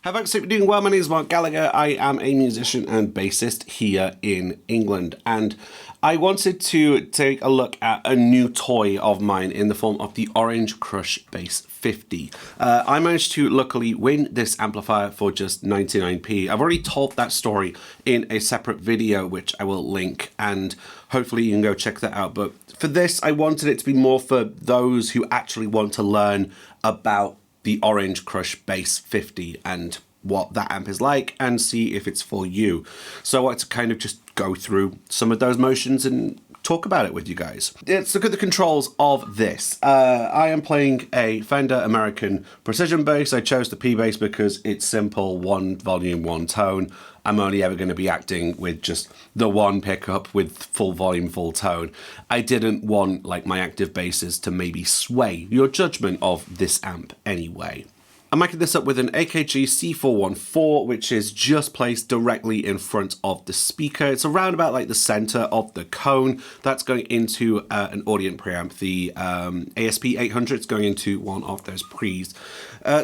Hi folks, hope you're doing well. My name is Marc Gallagher. I am a musician and bassist here in England, and I wanted to take a look at a new toy of mine in the form of the Orange Crush Bass 50. I managed to luckily win this amplifier for just 99p. I've already told that story in a separate video which I will link, and hopefully you can go check that out. But for this, I wanted it to be more for those who actually want to learn about the Orange Crush Bass 50 and what that amp is like and see if it's for you. So I want to kind of just go through some of those motions and talk about it with you guys. Let's look at the controls of this. I am playing a Fender American Precision bass. I chose the P bass because it's simple, one volume, one tone. I'm only ever going to be acting with just the one pickup with full volume, full tone. I didn't want like my active basses to maybe sway your judgment of this amp anyway. I'm miking this up with an AKG C414, which is just placed directly in front of the speaker. It's around about like the center of the cone. That's going into an Audient preamp. The ASP 800 is going into one of those pre's.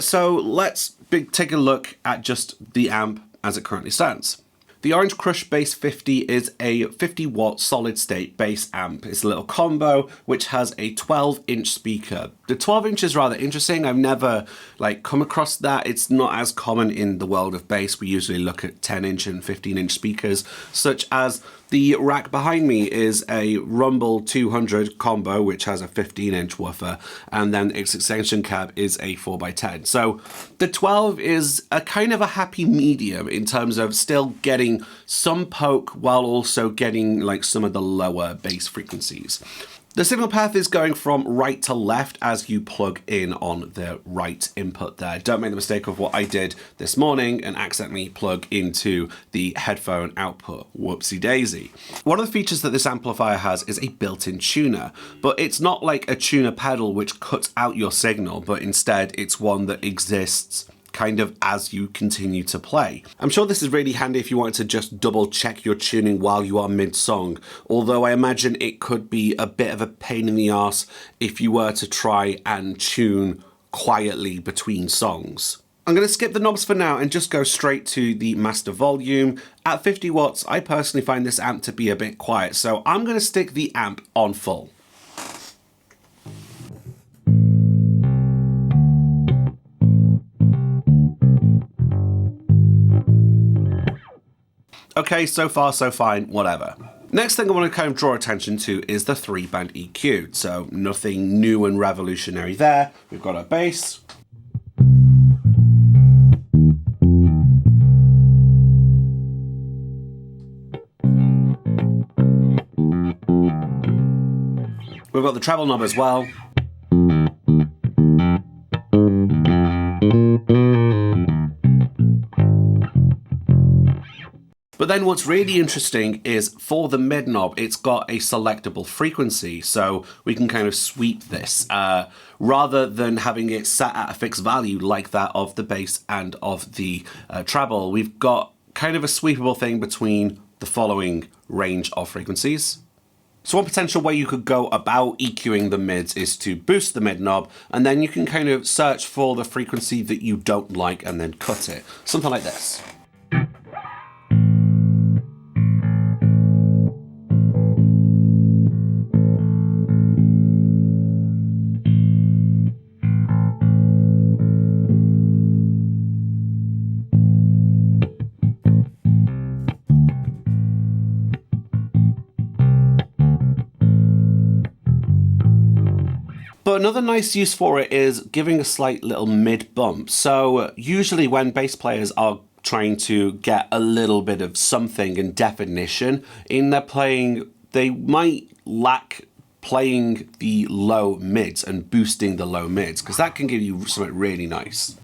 So let's take a look at just the amp as it currently stands. The Orange Crush Bass 50 is a 50 watt solid state bass amp. It's a little combo which has a 12-inch speaker. The 12 inch is rather interesting. I've never come across that. It's not as common in the world of bass. We usually look at 10-inch and 15-inch speakers, such as the rack behind me is a Rumble 200 combo, which has a 15-inch woofer, and then its extension cab is a 4x10. So the 12 is a kind of a happy medium in terms of still getting some poke while also getting like some of the lower bass frequencies. The signal path is going from right to left as you plug in on the right input there. Don't make the mistake of what I did this morning and accidentally plug into the headphone output. Whoopsie daisy. One of the features that this amplifier has is a built-in tuner, but it's not like a tuner pedal which cuts out your signal, but instead it's one that exists kind of as you continue to play. I'm sure this is really handy if you want to just double check your tuning while you are mid-song, although I imagine it could be a bit of a pain in the arse if you were to try and tune quietly between songs. I'm going to skip the knobs for now and just go straight to the master volume. At 50 watts, I personally find this amp to be a bit quiet, so I'm going to stick the amp on full. Okay, so far so fine, whatever. Next thing I want to kind of draw attention to is the 3-band EQ. So nothing new and revolutionary there. We've got our bass. We've got the treble knob as well. But then what's really interesting is for the mid knob, it's got a selectable frequency, so we can kind of sweep this rather than having it set at a fixed value like that of the bass and of the treble. We've got kind of a sweepable thing between the following range of frequencies. So one potential way you could go about EQing the mids is to boost the mid knob, and then you can kind of search for the frequency that you don't like and then cut it. Something like this. But another nice use for it is giving a slight little mid bump. So usually when bass players are trying to get a little bit of something in definition in their playing, they might lack playing the low mids and boosting the low mids, because that can give you something really nice.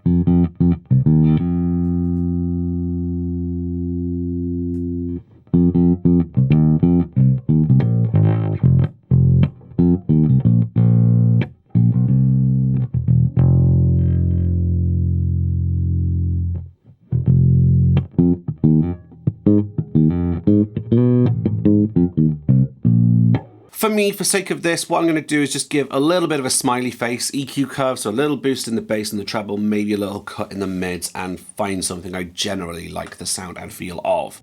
For me, for sake of this, what I'm going to do is just give a little bit of a smiley face, EQ curve, so a little boost in the bass and the treble, maybe a little cut in the mids, and find something I generally like the sound and feel of.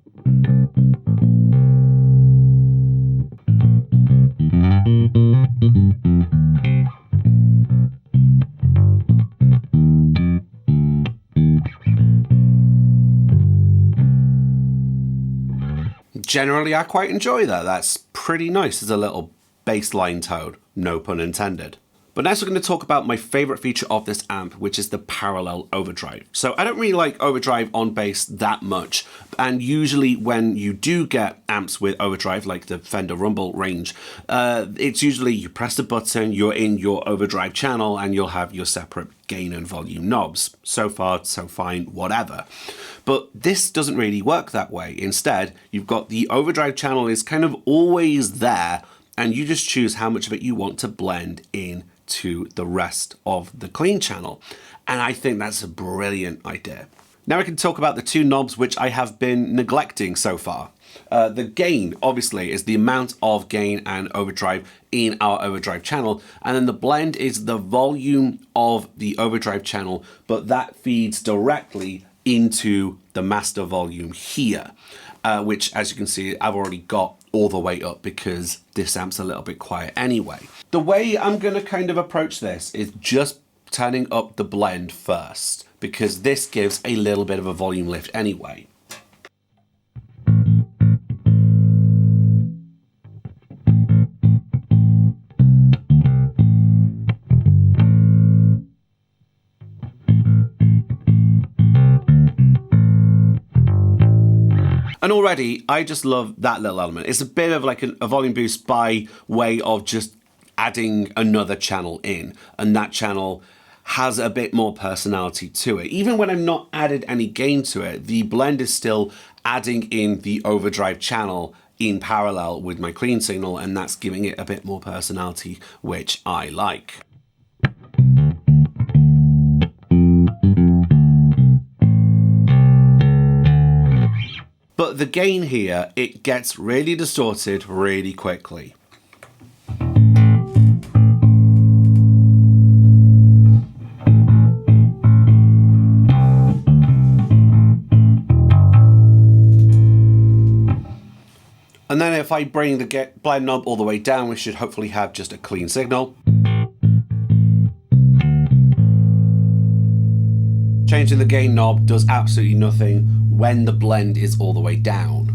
Generally, I quite enjoy that. That's pretty nice as a little bass line tone, no pun intended. But next we're going to talk about my favorite feature of this amp, which is the parallel overdrive. So I don't really like overdrive on bass that much, and usually when you do get amps with overdrive, like the Fender Rumble range, it's usually you press the button, you're in your overdrive channel, and you'll have your separate gain and volume knobs. So far, so fine, whatever. But this doesn't really work that way. Instead, you've got the overdrive channel is kind of always there, and you just choose how much of it you want to blend in to the rest of the clean channel. And I think that's a brilliant idea. Now we can talk about the two knobs which I have been neglecting so far. The gain, obviously, is the amount of gain and overdrive in our overdrive channel. And then the blend is the volume of the overdrive channel, but that feeds directly into the master volume here, which, as you can see, I've already got all the way up because this amp's a little bit quiet anyway. The way I'm going to kind of approach this is just turning up the blend first, because this gives a little bit of a volume lift anyway. And already, I just love that little element. It's a bit of like a volume boost by way of just adding another channel in. And that channel has a bit more personality to it. Even when I've not added any gain to it, the blend is still adding in the overdrive channel in parallel with my clean signal, and that's giving it a bit more personality, which I like. But the gain here, it gets really distorted really quickly. And then if I bring the blend knob all the way down, we should hopefully have just a clean signal. Changing the gain knob does absolutely nothing when the blend is all the way down.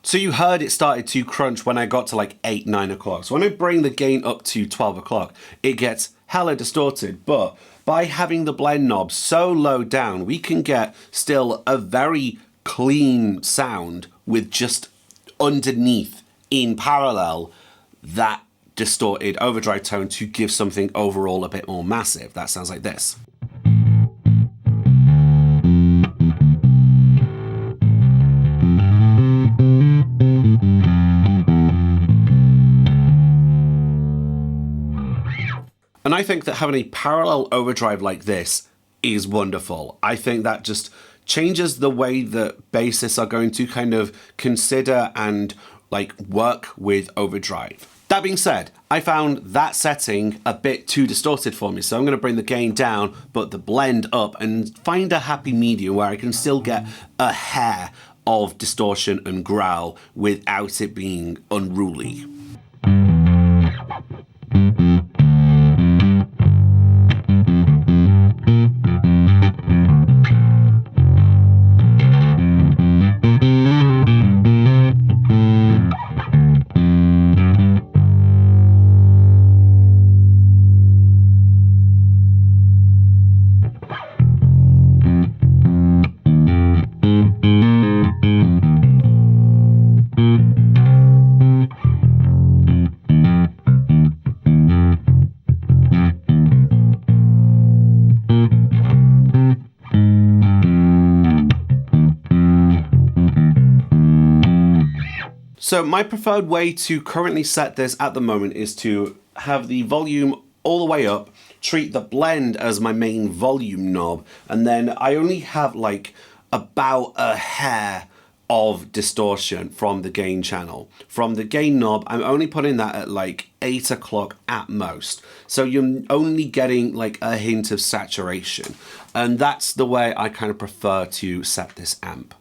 So you heard it started to crunch when I got to like 8, 9 o'clock. So when I bring the gain up to 12 o'clock, it gets hella distorted. But by having the blend knob so low down, we can get still a very clean sound with just underneath in parallel that distorted overdrive tone to give something overall a bit more massive. That sounds like this. And I think that having a parallel overdrive like this is wonderful. I think that just changes the way that bassists are going to kind of consider and like work with overdrive. That being said, I found that setting a bit too distorted for me, so I'm going to bring the gain down but the blend up and find a happy medium where I can still get a hair of distortion and growl without it being unruly. So my preferred way to currently set this at the moment is to have the volume all the way up, treat the blend as my main volume knob, and then I only have like about a hair of distortion from the gain channel. From the gain knob, I'm only putting that at like 8 o'clock at most. So you're only getting like a hint of saturation. And that's the way I kind of prefer to set this amp.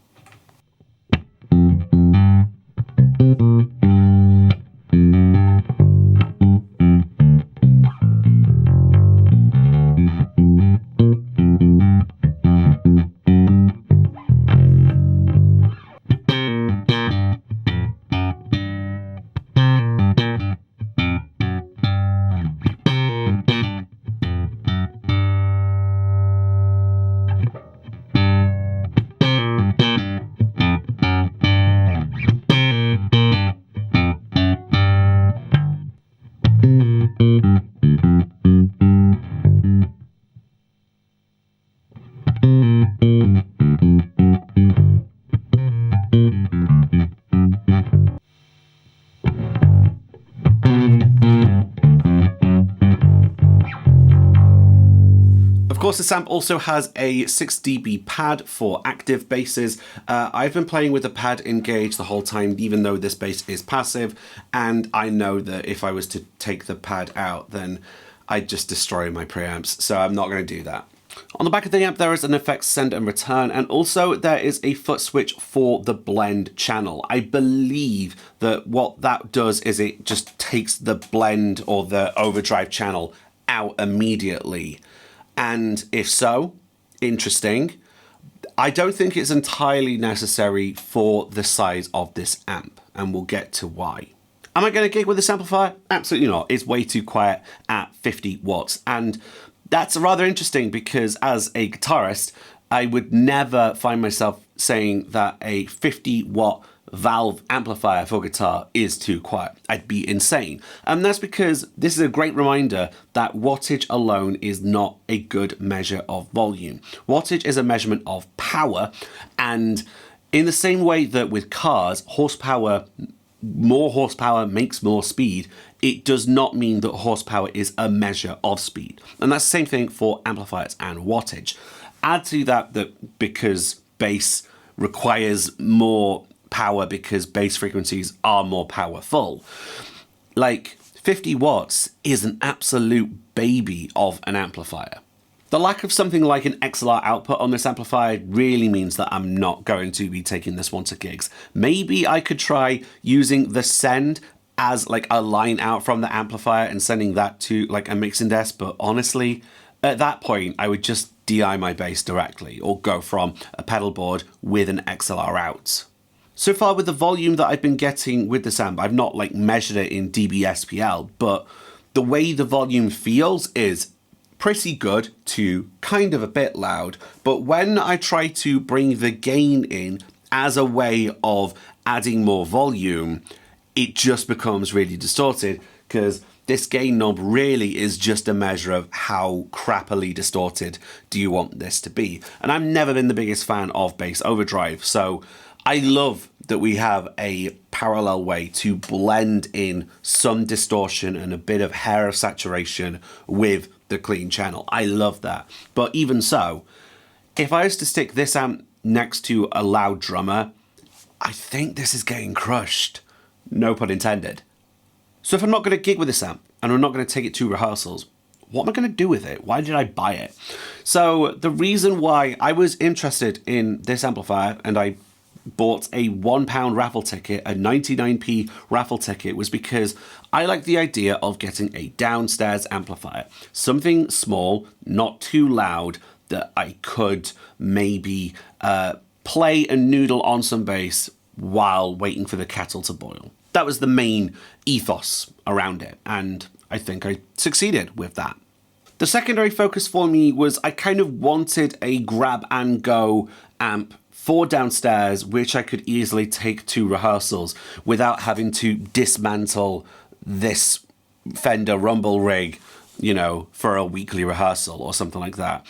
Of course, this amp also has a 6 dB pad for active basses. I've been playing with the pad engaged the whole time, even though this bass is passive, and I know that if I was to take the pad out, then I'd just destroy my preamps, so I'm not going to do that. On the back of the amp, there is an effects send and return, and also there is a foot switch for the blend channel. I believe that what that does is it just takes the blend or the overdrive channel out immediately. And if so, interesting. I don't think it's entirely necessary for the size of this amp, and we'll get to why. Am I going to gig with this amplifier? Absolutely not. It's way too quiet at 50 watts. And that's rather interesting because as a guitarist, I would never find myself saying that a 50 watt valve amplifier for guitar is too quiet. I'd be insane. And that's because this is a great reminder that wattage alone is not a good measure of volume. Wattage is a measurement of power, and in the same way that with cars, more horsepower makes more speed, it does not mean that horsepower is a measure of speed. And that's the same thing for amplifiers and wattage. Add to that because bass requires more power because bass frequencies are more powerful. Like 50 watts is an absolute baby of an amplifier. The lack of something like an XLR output on this amplifier really means that I'm not going to be taking this one to gigs. Maybe I could try using the send as like a line out from the amplifier and sending that to like a mixing desk, but honestly, at that point, I would just DI my bass directly or go from a pedal board with an XLR out. So far with the volume that I've been getting with this amp, I've not like measured it in dBSPL, but the way the volume feels is pretty good to kind of a bit loud. But when I try to bring the gain in as a way of adding more volume, it just becomes really distorted because this gain knob really is just a measure of how crappily distorted do you want this to be. And I've never been the biggest fan of bass overdrive, so I love that we have a parallel way to blend in some distortion and a bit of hair of saturation with the clean channel. I love that. But even so, if I was to stick this amp next to a loud drummer, I think this is getting crushed. No pun intended. So if I'm not going to gig with this amp and I'm not going to take it to rehearsals, what am I going to do with it? Why did I buy it? So the reason why I was interested in this amplifier and I bought a £1 raffle ticket, a 99p raffle ticket, was because I like the idea of getting a downstairs amplifier. Something small, not too loud, that I could maybe play and noodle on some bass while waiting for the kettle to boil. That was the main ethos around it, and I think I succeeded with that. The secondary focus for me was I kind of wanted a grab and go amp for downstairs, which I could easily take to rehearsals without having to dismantle this Fender Rumble rig, you know, for a weekly rehearsal or something like that.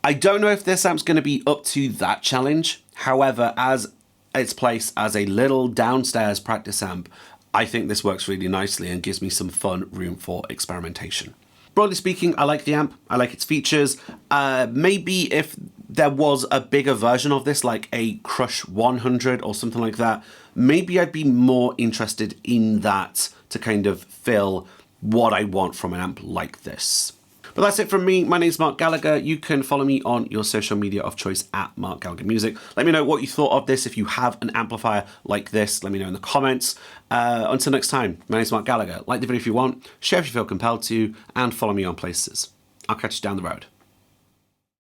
I don't know if this amp's going to be up to that challenge. However, as its place as a little downstairs practice amp, I think this works really nicely and gives me some fun room for experimentation. Broadly speaking, I like the amp, I like its features. Maybe if there was a bigger version of this, like a Crush 100 or something like that, maybe I'd be more interested in that to kind of fill what I want from an amp like this. But that's it from me. My name's Marc Gallagher. You can follow me on your social media of choice at Marc Gallagher Music. Let me know what you thought of this. If you have an amplifier like this, let me know in the comments. Until next time, my name's Marc Gallagher. Like the video if you want, share if you feel compelled to, and follow me on places. I'll catch you down the road.